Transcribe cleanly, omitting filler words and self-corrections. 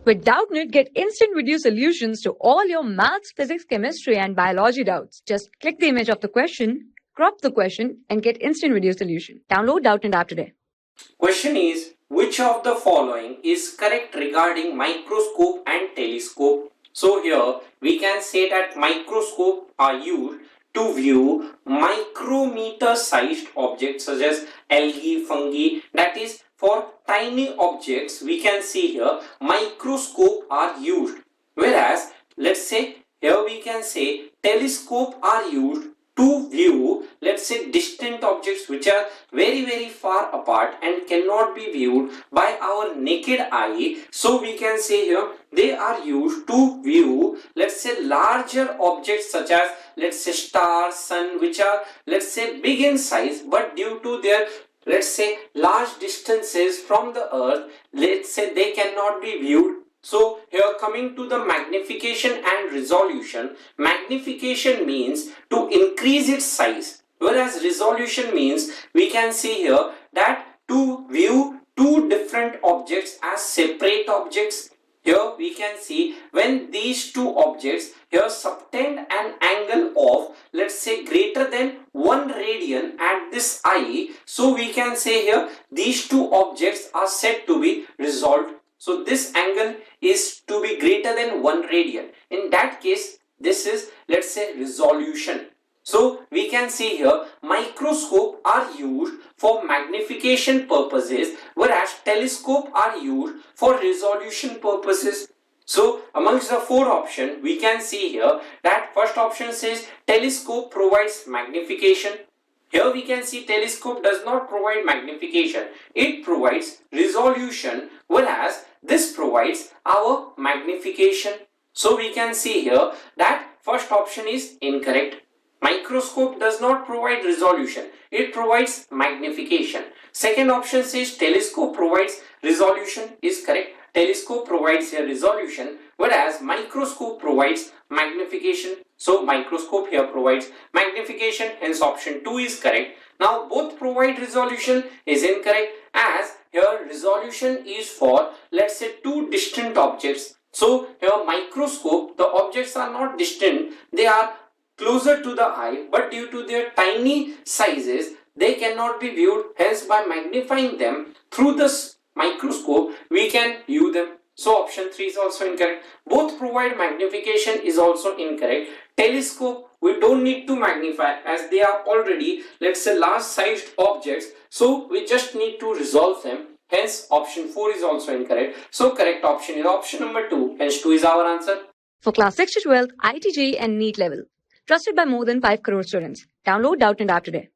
With Doubtnut, get instant video solutions to all your maths, physics, chemistry, and biology doubts. Just click the image of the question, crop the question, and get instant video solution. Download Doubtnut app today. Question is, which of the following is correct regarding microscope and telescope? So here we can say that microscope are used to view micrometer sized objects such as algae, fungi, that is for tiny objects. We can see here microscope are used, whereas let's say here we can say telescope are used to view, let's say, distant objects which are very far apart and cannot be viewed by our naked eye. So we can say here they are used to view, let's say, larger objects such as, let's say, stars, sun, which are, let's say, big in size, but due to their, let's say, large distances from the earth, let's say, they cannot be viewed. So here coming to the magnification and resolution, magnification means to increase its size, whereas resolution means we can see here that to view two different objects as separate objects. Here we can see when these two objects here subtend an angle of, let's say, greater than 1 radian at this eye. So we can say here these two objects are said to be resolved. So this angle is to be greater than 1 radian. In that case, this is, let's say, resolution. So we can see here microscope are used for magnification purposes, whereas telescope are used for resolution purposes. So amongst the four options, we can see here that first option says telescope provides magnification. Here we can see telescope does not provide magnification, it provides resolution, whereas this provides our magnification. So we can see here that first option is incorrect. Microscope does not provide resolution, it provides magnification. Second option says telescope provides resolution is correct. Telescope provides a resolution, whereas microscope provides magnification. So microscope here provides magnification, hence option 2 is correct. Now both provide resolution is incorrect, as here resolution is for, let's say, two distant objects. So here microscope, the objects are not distant, they are closer to the eye, but due to their tiny sizes they cannot be viewed, hence by magnifying them through this microscope we can view them. So option 3 is also incorrect. Both provide magnification is also incorrect. Telescope we don't need to magnify as they are already, let's say, large sized objects, so we just need to resolve them, hence option 4 is also incorrect. So correct option is option number 2, hence 2 is our answer. For class 6 to 12, IIT JEE and NEET level. Trusted by more than 5 crore students. Download Doubtnut app today.